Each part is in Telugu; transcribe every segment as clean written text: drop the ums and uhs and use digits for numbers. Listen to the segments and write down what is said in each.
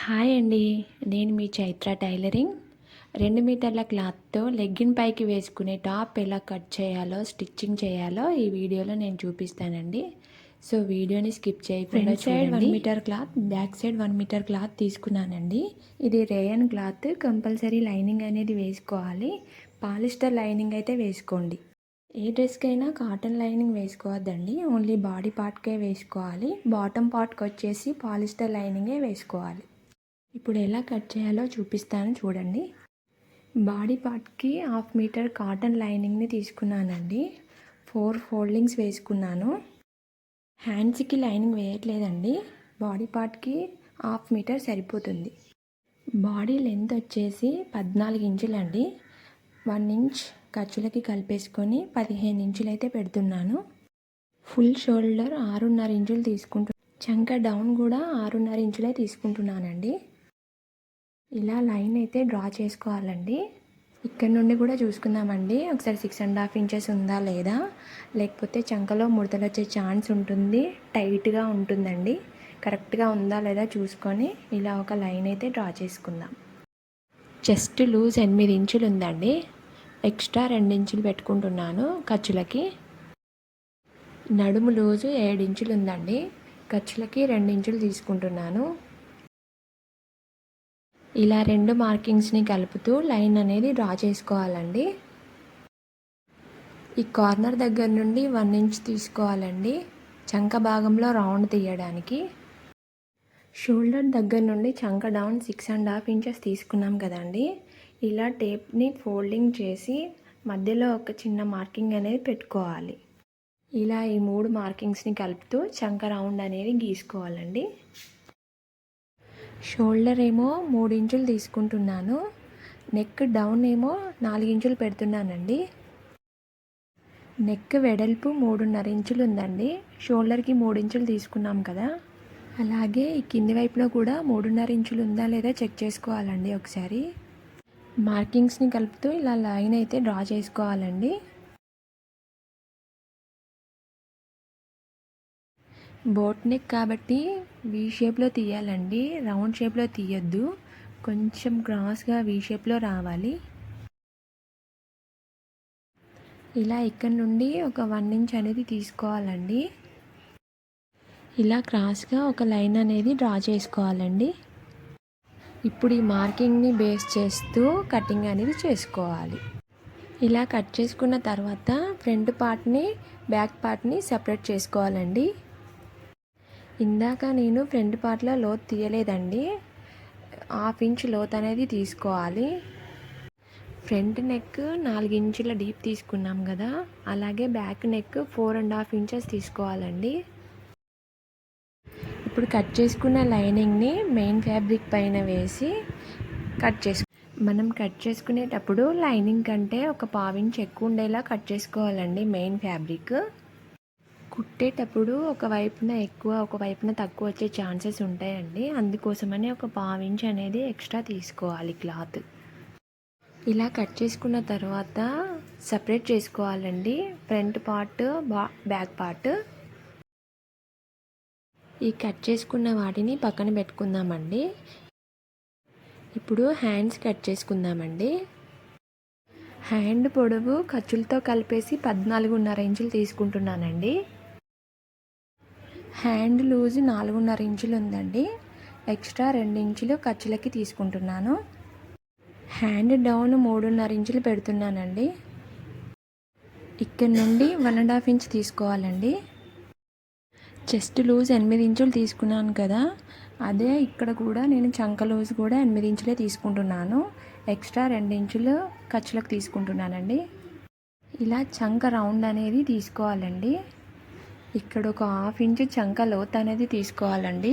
హాయ్ అండి. నేను మీ చైత్ర టైలరింగ్. 2 మీటర్ల క్లాత్తో లెగ్గిన్ పైకి వేసుకునే టాప్ ఎలా కట్ చేయాలో, స్టిచ్చింగ్ చేయాలో ఈ వీడియోలో నేను చూపిస్తానండి. సో వీడియోని స్కిప్ చేయకుండా చూడండి. Front side 1 metre cloth, back side 1 metre cloth తీసుకున్నానండి. ఇది రేయన్ క్లాత్. కంపల్సరీ లైనింగ్ అనేది వేసుకోవాలి. పాలిస్టర్ లైనింగ్ అయితే వేసుకోండి. ఏ డ్రెస్కైనా కాటన్ లైనింగ్ వేసుకోవద్దండి. ఓన్లీ బాడీ పార్ట్కే వేసుకోవాలి. బాటమ్ పార్ట్కి వచ్చేసి పాలిస్టర్ లైనింగే వేసుకోవాలి. ఇప్పుడు ఎలా కట్ చేయాలో చూపిస్తాను చూడండి. బాడీ పార్ట్కి 1/2 మీటర్ కాటన్ లైనింగ్ని తీసుకున్నానండి. 4 ఫోల్డింగ్స్ వేసుకున్నాను. హ్యాండ్స్కి లైనింగ్ వేయట్లేదండి. బాడీ పార్ట్కి 1/2 మీటర్ సరిపోతుంది. బాడీ లెంత్ వచ్చేసి 14 ఇంచులండి. 1 ఇంచ్ ఖర్చులకి కలిపేసుకొని 15 ఇంచులు అయితే పెడుతున్నాను. ఫుల్ షోల్డర్ 6.5 ఇంచులు తీసుకుంటున్నాను. చంక డౌన్ కూడా 6.5 ఇంచులే తీసుకుంటున్నానండి. ఇలా లైన్ అయితే డ్రా చేసుకోవాలండి. ఇక్కడ నుండి కూడా చూసుకుందామండి. ఒకసారి 6.5 ఇంచెస్ ఉందా లేదా, లేకపోతే చంకలో ముడతలు వచ్చే ఛాన్స్ ఉంటుంది. టైట్గా ఉంటుందండి. కరెక్ట్గా ఉందా లేదా చూసుకొని ఇలా ఒక లైన్ అయితే డ్రా చేసుకుందాం. చెస్ట్ లూజ్ 8 ఇంచులు ఉందండి. ఎక్స్ట్రా 2 ఇంచులు పెట్టుకుంటున్నాను ఖర్చులకి. నడుము లూజు 7 ఇంచులు ఉందండి. ఖర్చులకి 2 ఇంచులు తీసుకుంటున్నాను. ఇలా 2 మార్కింగ్స్ని కలుపుతూ లైన్ అనేది డ్రా చేసుకోవాలండి. ఈ కార్నర్ దగ్గర నుండి 1 ఇంచ్ తీసుకోవాలండి చంక భాగంలో రౌండ్ తీయడానికి. షోల్డర్ దగ్గర నుండి చంక డౌన్ 6.5 ఇంచెస్ తీసుకున్నాం కదండి. ఇలా టేప్ని ఫోల్డింగ్ చేసి మధ్యలో ఒక చిన్న మార్కింగ్ అనేది పెట్టుకోవాలి. ఇలా ఈ 3 మార్కింగ్స్ని కలుపుతూ చంక రౌండ్ అనేది గీసుకోవాలండి. షోల్డర్ ఏమో 3 ఇంచులు తీసుకుంటున్నాను. నెక్ డౌన్ ఏమో 4 ఇంచులు పెడుతున్నానండి. నెక్ వెడల్పు 3.5 ఇంచులు ఉందండి. షోల్డర్కి 3 ఇంచులు తీసుకున్నాం కదా, అలాగే ఈ కింది వైపులో కూడా 3.5 ఇంచులు ఉందా లేదా చెక్ చేసుకోవాలండి ఒకసారి. మార్కింగ్స్ని కలుపుతూ ఇలా లైన్ అయితే డ్రా చేసుకోవాలండి. బోట్ నెక్ కాబట్టి వీ షేప్లో తీయాలండి. రౌండ్ షేప్లో తీయొద్దు. కొంచెం క్రాస్గా వీ షేప్లో రావాలి. ఇలా ఇక్కడ నుండి ఒక 1 ఇంచ్ అనేది తీసుకోవాలండి. ఇలా క్రాస్గా ఒక లైన్ అనేది డ్రా చేసుకోవాలండి. ఇప్పుడు ఈ మార్కింగ్ని బేస్ చేస్తూ కటింగ్ అనేది చేసుకోవాలి. ఇలా కట్ చేసుకున్న తర్వాత ఫ్రంట్ పార్ట్ని బ్యాక్ పార్ట్ని సపరేట్ చేసుకోవాలండి. ఇందాక నేను ఫ్రంట్ పార్ట్లో లోతు తీయలేదండి. 1/2 ఇంచ్ లోతు అనేది తీసుకోవాలి. ఫ్రంట్ నెక్ 4 ఇంచుల డీప్ తీసుకున్నాం కదా, అలాగే బ్యాక్ నెక్ 4.5 ఇంచెస్ తీసుకోవాలండి. ఇప్పుడు కట్ చేసుకున్న లైనింగ్ని మెయిన్ ఫ్యాబ్రిక్ పైన వేసి మనం కట్ చేసుకునేటప్పుడు లైనింగ్ కంటే ఒక 1/2 ఇంచ్ ఎక్కువ ఉండేలా కట్ చేసుకోవాలండి మెయిన్ ఫ్యాబ్రిక్. కుట్టేటప్పుడు ఒకవైపున ఎక్కువ ఒకవైపున తక్కువ వచ్చే ఛాన్సెస్ ఉంటాయండి. అందుకోసమని ఒక 1/2 ఇంచ్ అనేది ఎక్స్ట్రా తీసుకోవాలి క్లాత్. ఇలా కట్ చేసుకున్న తర్వాత సపరేట్ చేసుకోవాలండి ఫ్రంట్ పార్ట్ బ్యాక్ పార్ట్. ఈ కట్ చేసుకున్న వాటిని పక్కన పెట్టుకుందామండి. ఇప్పుడు హ్యాండ్స్ కట్ చేసుకుందామండి. హ్యాండ్ పొడవు ఖర్చులతో కలిపేసి 14.5 ఇంచులు తీసుకుంటున్నానండి. హ్యాండ్ లూజ్ 4.5 ఇంచులు ఉందండి. ఎక్స్ట్రా 2 ఇంచులు ఖర్చులకి తీసుకుంటున్నాను. హ్యాండ్ డౌన్ 3.5 ఇంచులు పెడుతున్నానండి. ఇక్కడ నుండి 1.5 ఇంచ్ తీసుకోవాలండి. చెస్ట్ లూజ్ 8 ఇంచులు తీసుకున్నాను కదా, అదే ఇక్కడ కూడా నేను చంక లూజ్ కూడా 8 ఇంచులే తీసుకుంటున్నాను. ఎక్స్ట్రా 2 ఇంచులు ఖర్చులకు తీసుకుంటున్నానండి. ఇలా చంక రౌండ్ అనేది తీసుకోవాలండి. ఇక్కడ ఒక 1/2 ఇంచ్ చంక లోతు అనేది తీసుకోవాలండి.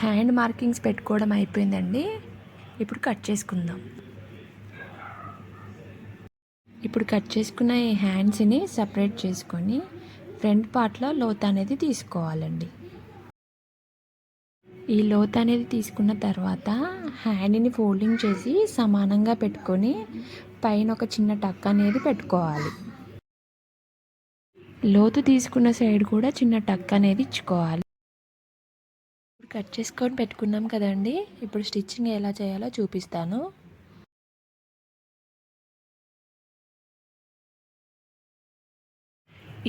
హ్యాండ్ మార్కింగ్స్ పెట్టుకోవడం అయిపోయిందండి. ఇప్పుడు కట్ చేసుకుందాం. ఇప్పుడు కట్ చేసుకున్న ఈ హ్యాండ్స్ని సపరేట్ చేసుకొని ఫ్రంట్ పార్ట్లో లోతు అనేది తీసుకోవాలండి. ఈ లోతు అనేది తీసుకున్న తర్వాత హ్యాండ్ని ఫోల్డింగ్ చేసి సమానంగా పెట్టుకొని పైన ఒక చిన్న టక్ అనేది పెట్టుకోవాలి. లోతు తీసుకున్న సైడ్ కూడా చిన్న టక్ అనేది ఇచ్చుకోవాలి. కట్ చేసుకొని పెట్టుకున్నాం కదండి. ఇప్పుడు స్టిచ్చింగ్ ఎలా చేయాలో చూపిస్తాను.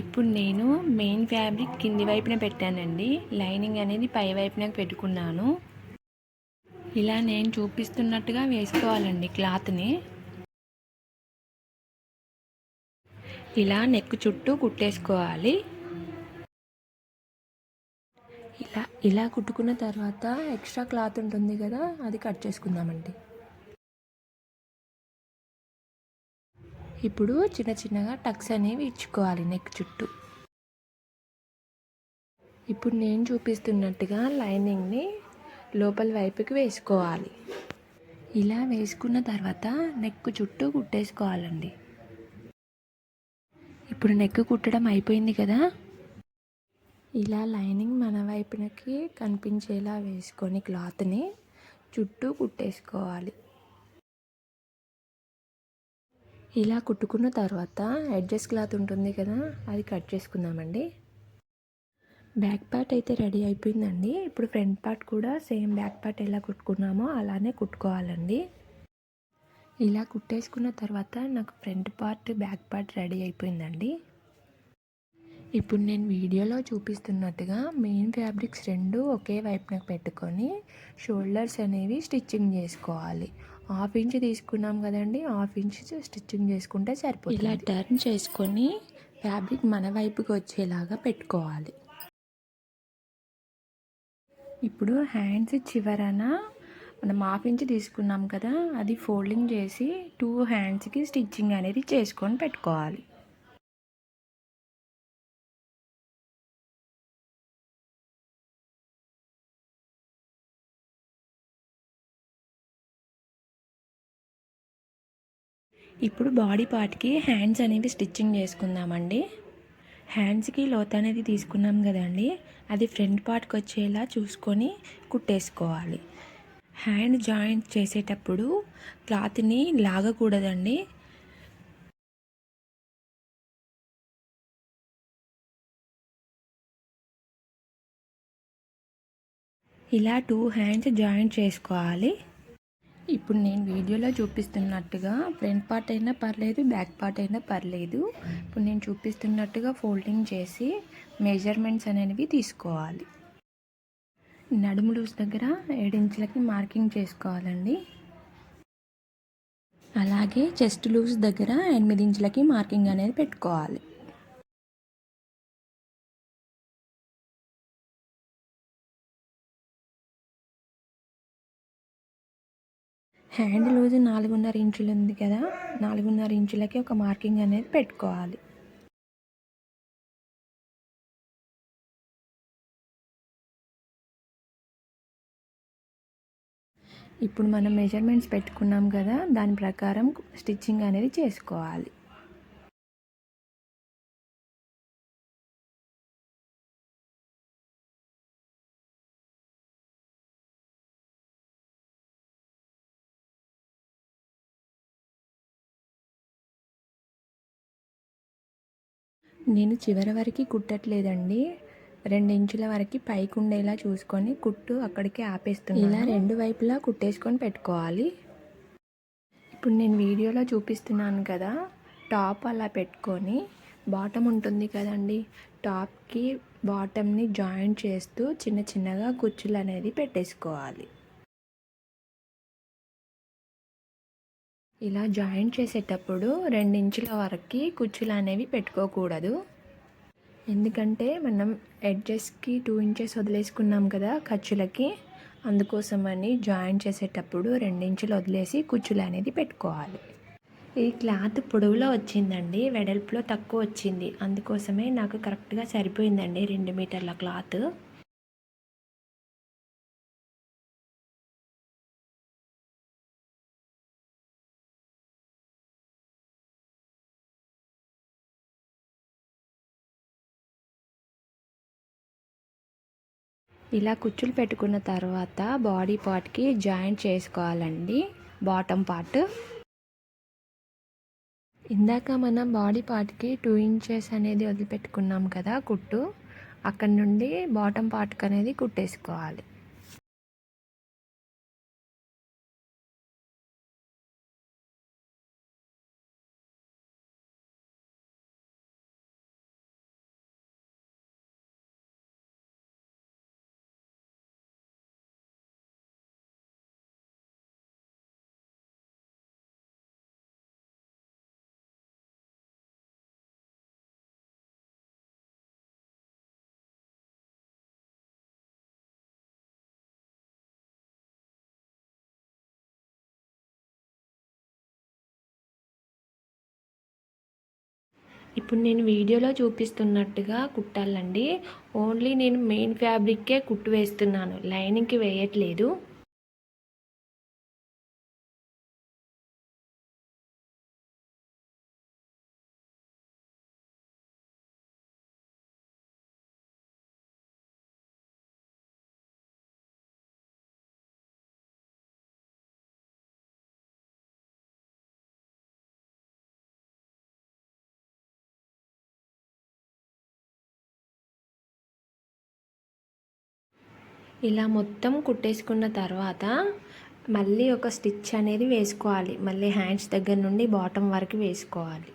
ఇప్పుడు నేను మెయిన్ ఫ్యాబ్రిక్ కింది వైపున పెట్టానండి. లైనింగ్ అనేది పై వైపున పెట్టుకున్నాను. ఇలా నేను చూపిస్తున్నట్టుగా వేసుకోవాలండి క్లాత్ని. ఇలా నెక్ చుట్టూ కుట్టేసుకోవాలి. ఇలా కుట్టుకున్న తర్వాత ఎక్స్ట్రా క్లాత్ ఉంటుంది కదా, అది కట్ చేసుకుందామండి. ఇప్పుడు చిన్న చిన్నగా టక్స్ అనేవి ఇచ్చుకోవాలి నెక్ చుట్టూ. ఇప్పుడు నేను చూపిస్తున్నట్టుగా లైనింగ్ని లోపల వైపుకి వేసుకోవాలి. ఇలా వేసుకున్న తర్వాత నెక్ చుట్టూ కుట్టేసుకోవాలండి. ఇప్పుడు నెక్ కుట్టడం అయిపోయింది కదా. ఇలా లైనింగ్ మన వైపునకి కనిపించేలా వేసుకొని క్లాత్ని చుట్టూ కుట్టేసుకోవాలి. ఇలా కుట్టుకున్న తర్వాత ఎడ్జెస్ క్లాత్ ఉంటుంది కదా, అది కట్ చేసుకుందామండి. బ్యాక్ పార్ట్ అయితే రెడీ అయిపోయిందండి. ఇప్పుడు ఫ్రంట్ పార్ట్ కూడా సేమ్ బ్యాక్ పార్ట్ ఎలా కుట్టుకున్నామో అలానే కుట్టుకోవాలండి. ఇలా కుట్టేసుకున్న తర్వాత నాకు front part back part ready అయిపోయిందండి. ఇప్పుడు నేను వీడియోలో చూపిస్తున్నట్టుగా మెయిన్ ఫ్యాబ్రిక్స్ రెండు ఒకే వైపునకు పెట్టుకొని షోల్డర్స్ అనేవి స్టిచ్చింగ్ చేసుకోవాలి. 1/2 ఇంచ్ తీసుకున్నాం కదండి, 1/2 ఇంచ్ స్టిచ్చింగ్ చేసుకుంటే సరిపోతుంది. ఇలా టర్న్ చేసుకొని ఫ్యాబ్రిక్ మన వైపుకి వచ్చేలాగా పెట్టుకోవాలి. ఇప్పుడు హ్యాండ్స్ చివరన మనం 1/2 ఇంచ్ తీసుకున్నాం కదా, అది ఫోల్డింగ్ చేసి 2 హ్యాండ్స్కి స్టిచ్చింగ్ అనేది చేసుకొని పెట్టుకోవాలి. ఇప్పుడు బాడీ పార్ట్కి హ్యాండ్స్ అనేవి స్టిచ్చింగ్ చేసుకుందామండి. హ్యాండ్స్కి లోత్ అనేది తీసుకున్నాం కదండి, అది ఫ్రంట్ పార్ట్కి వచ్చేలా చూసుకొని కుట్టేసుకోవాలి. హ్యాండ్ జాయింట్ చేసేటప్పుడు క్లాత్ని లాగకూడదండి. ఇలా 2 హ్యాండ్స్ జాయింట్ చేసుకోవాలి. ఇప్పుడు నేను వీడియోలో చూపిస్తున్నట్టుగా ఫ్రంట్ పార్ట్ అయినా పర్లేదు, బ్యాక్ పార్ట్ అయినా పర్లేదు. ఇప్పుడు నేను చూపిస్తున్నట్టుగా ఫోల్డింగ్ చేసి మెజర్మెంట్స్ అనేవి తీసుకోవాలి. నడుము లూజ్ దగ్గర 7 ఇంచులకి మార్కింగ్ చేసుకోవాలండి. అలాగే చెస్ట్ లూజ్ దగ్గర 8 ఇంచులకి మార్కింగ్ అనేది పెట్టుకోవాలి. హ్యాండ్ లూజ్ 4.5 ఇంచులు ఉంది కదా, 4.5 ఇంచులకి ఒక మార్కింగ్ అనేది పెట్టుకోవాలి. ఇప్పుడు మనం మెజర్మెంట్స్ పెట్టుకున్నాం కదా, దాని ప్రకారం స్టిచ్చింగ్ అనేది చేసుకోవాలి. నేను చివరి వరకు కుట్టట్లేదండి, 2 ఇంచుల వరకు పైకి ఉండేలా చూసుకొని కుట్టు అక్కడికి ఆపేస్తున్నాను. ఇలా 2 వైపులా కుట్టేసుకొని పెట్టుకోవాలి. ఇప్పుడు నేను వీడియోలో చూపిస్తున్నాను కదా, టాప్ అలా పెట్టుకొని బాటమ్ ఉంటుంది కదండి, టాప్కి బాటమ్ని జాయింట్ చేస్తూ చిన్న చిన్నగా కుచ్చులు అనేది పెట్టేసుకోవాలి. ఇలా జాయింట్ చేసేటప్పుడు 2 ఇంచుల వరకు కుచ్చులు అనేవి పెట్టుకోకూడదు. ఎందుకంటే మనం ఎడ్జెస్కి 2 ఇంచెస్ వదిలేసుకున్నాం కదా ఖర్చులకి, అందుకోసమని జాయింట్ చేసేటప్పుడు 2 ఇంచులు వదిలేసి కుచ్చులు అనేది పెట్టుకోవాలి. ఈ క్లాత్ పొడవులో వచ్చిందండి, వెడల్పులో తక్కువ వచ్చింది. అందుకోసమే నాకు కరెక్ట్గా సరిపోయిందండి 2 మీటర్ల క్లాత్. ఇలా కుచ్చులు పెట్టుకున్న తర్వాత బాడీ పార్ట్కి జాయింట్ చేసుకోవాలండి. బాటమ్ పార్ట్ ఇందాక మనం బాడీ పార్ట్కి 2 ఇంచెస్ అనేది వదిలిపెట్టుకున్నాం కదా కుట్టు, అక్కడ నుండి బాటమ్ పార్ట్కి అనేది కుట్టేసుకోవాలి. ఇప్పుడు నేను వీడియోలో చూపిస్తున్నట్టుగా కుట్టాలండి. ఓన్లీ నేను మెయిన్ ఫ్యాబ్రిక్కే కుట్టు వేస్తున్నాను, లైనింగ్కి వేయట్లేదు. ఇలా మొత్తం కుట్టేసుకున్న తర్వాత మళ్ళీ ఒక స్టిచ్ అనేది వేసుకోవాలి. మళ్ళీ హ్యాండ్స్ దగ్గర నుండి బాటమ్ వరకు వేసుకోవాలి.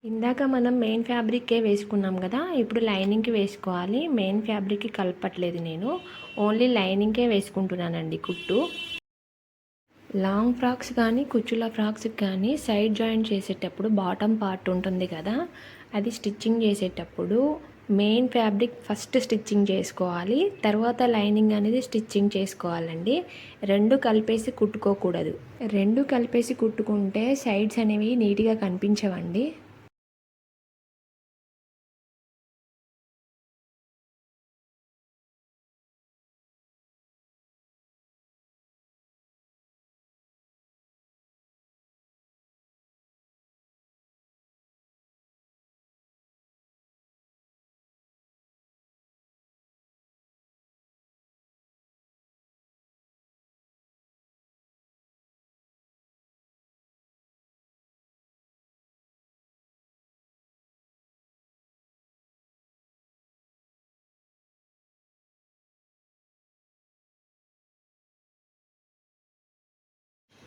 ఇందాక మనం మెయిన్ ఫ్యాబ్రిక్కే వేసుకున్నాం కదా, ఇప్పుడు లైనింగ్కి వేసుకోవాలి. మెయిన్ ఫ్యాబ్రిక్కి కలపట్లేదు నేను, ఓన్లీ లైనింగ్కే వేసుకుంటున్నానండి కుట్టు. లాంగ్ ఫ్రాక్స్ కానీ కుచ్చుల ఫ్రాక్స్కి కానీ సైడ్ జాయింట్ చేసేటప్పుడు బాటమ్ పార్ట్ ఉంటుంది కదా, అది స్టిచ్చింగ్ చేసేటప్పుడు మెయిన్ ఫ్యాబ్రిక్ ఫస్ట్ స్టిచ్చింగ్ చేసుకోవాలి, తర్వాత లైనింగ్ అనేది స్టిచ్చింగ్ చేసుకోవాలండి. రెండు కలిపేసి కుట్టుకోకూడదు. రెండు కలిపేసి కుట్టుకుంటే సైడ్స్ అనేవి నీట్గా కనిపించవండి.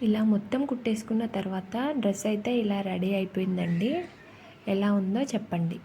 ఇలా మొత్తం కుట్టేసుకున్న తర్వాత డ్రెస్ అయితే ఇలా రెడీ అయిపోయిందండి. ఎలా ఉందో చెప్పండి.